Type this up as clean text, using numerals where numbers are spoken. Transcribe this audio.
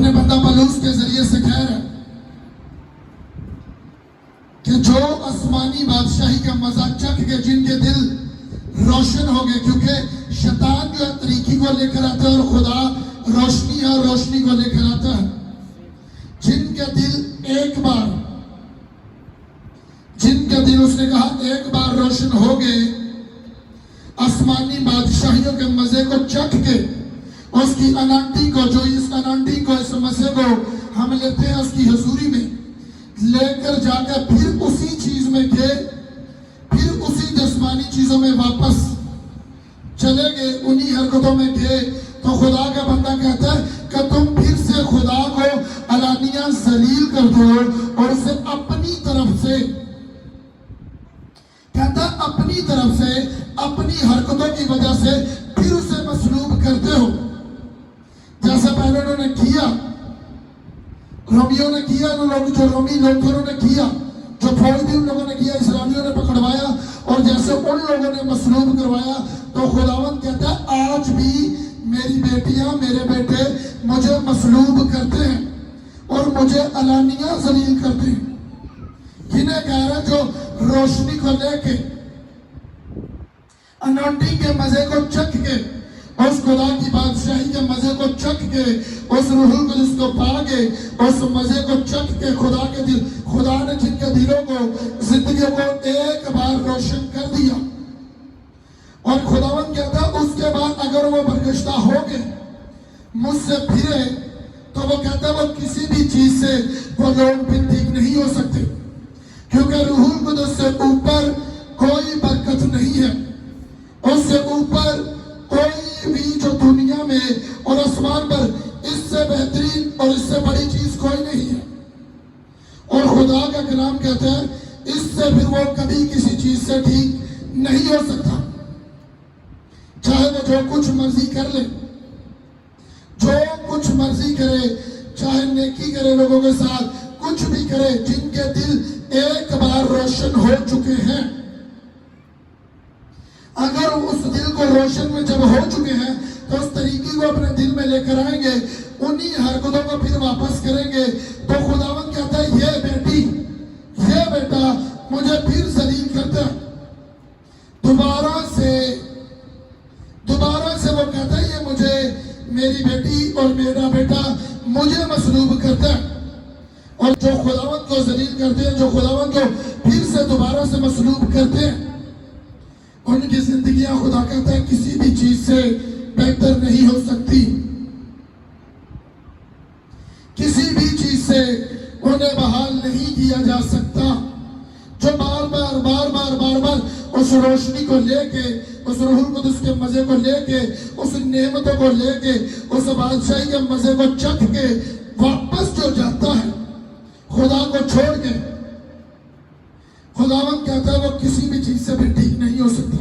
اپنے بندہ پلوس کے ذریعے سے کہہ رہا ہے کہ جو آسمانی بادشاہی کا مزہ چکھ کے جن کے دل روشن ہو گئے، کیونکہ شیطان جو ہے تاریکی کو لے کر آتا ہے اور خدا روشنی اور روشنی کو لے کر آتا ہے، جن کے دل ایک بار، جن کے دل اس نے کہا ایک بار روشن ہو گئے، آسمانی بادشاہیوں کے مزے کو چکھ کے، اس کی انانٹی کو، جو اس انانٹی کو، اس مزے کو ہم لیتے ہیں اس کی حضوری میں لے کر جا کر پھر اسی چیز میں گئے، پھر اسی جسمانی چیزوں میں واپس چلے گئے، انہی حرکتوں میں گئے، تو خدا کا بندہ کہتا ہے کہ تم پھر سے خدا کو علانیہ ذلیل کر دو اور اسے اپنی طرف سے، کہتا ہے اپنی طرف سے، اپنی حرکتوں کی وجہ سے پھر اسے مصلوب کرتے ہو، جیسا پہلے انہوں نے کیا، رومیوں نے کیا، جو رومی لوگ تھے انہوں نے کیا، جو فوج بھی ان لوگوں نے کیا، اسرائیلیوں نے پکڑوایا اور جیسے ان لوگوں نے مصلوب کروایا، تو خداوند کہتا ہے آج بھی میری بیٹیاں، میرے بیٹے مجھے مصلوب کرتے ہیں اور مجھے علانیہ ذلیل کرتے ہیں۔ کنہیں کہہ رہا ہے جو روشنی کو لے کے، انانٹی کے مزے کو چکھ کے، اس خدا کی بادشاہی کے مزے کو چکھ کے، اس روح القدس کو پا کے، اس مزے کو چکھ کے، خدا نے جن کے دلوں کو، زندگیوں کو ایک بار روشن کر دیا، اور خداوند کہتا ہے اس کے بعد اگر وہ برگشتہ ہو گئے، مجھ سے پھرے، تو وہ کہتا ہے وہ کسی بھی چیز سے وہ لوگ بھی ٹھیک نہیں ہو سکتے، کیونکہ روح القدس سے اوپر کوئی برکت نہیں ہے، اس سے اوپر کوئی بھی جو دنیا میں اور آسمان پر اس سے بہترین اور اس سے بڑی چیز کوئی نہیں ہے، اور خدا کا کلام کہتا ہے اس سے پھر وہ کبھی کسی چیز سے ٹھیک نہیں ہو سکتا، چاہے وہ جو کچھ مرضی کر لے، جو کچھ مرضی کرے، چاہے نیکی کرے لوگوں کے ساتھ، کچھ بھی کرے، جن کے دل ایک بار روشن ہو چکے ہیں، اگر اس دل کو روشن میں جب ہو چکے ہیں تو اس طریقے کو اپنے دل میں لے کر آئیں گے، انہی حرکتوں کو پھر واپس کریں گے، تو خداوند کہتا ہے یہ بیٹی، یہ بیٹا مجھے پھر ذلیل کرتا ہے، دوبارہ سے وہ کہتا ہے یہ مجھے، میری بیٹی اور میرا بیٹا مجھے مصلوب کرتا ہے، اور جو خداوند کو ذلیل کرتے ہیں، جو خداوند کو پھر سے دوبارہ سے مصلوب کرتے ہیں، ان کی زندگیاں خدا کہتا ہے کسی بھی چیز سے بہتر نہیں ہو سکتی، کسی بھی چیز سے انہیں بحال نہیں کیا جا سکتا، جو بار بار اس روشنی کو لے کے، اس روح القدس کے مزے کو لے کے، اس نعمتوں کو لے کے، اس بادشاہی کے مزے کو چکھ کے واپس جو جاتا ہے خدا کو چھوڑ کے، خداوند کہتا ہے وہ کسی بھی چیز سے بھی ٹھیک نہیں ہو سکتا۔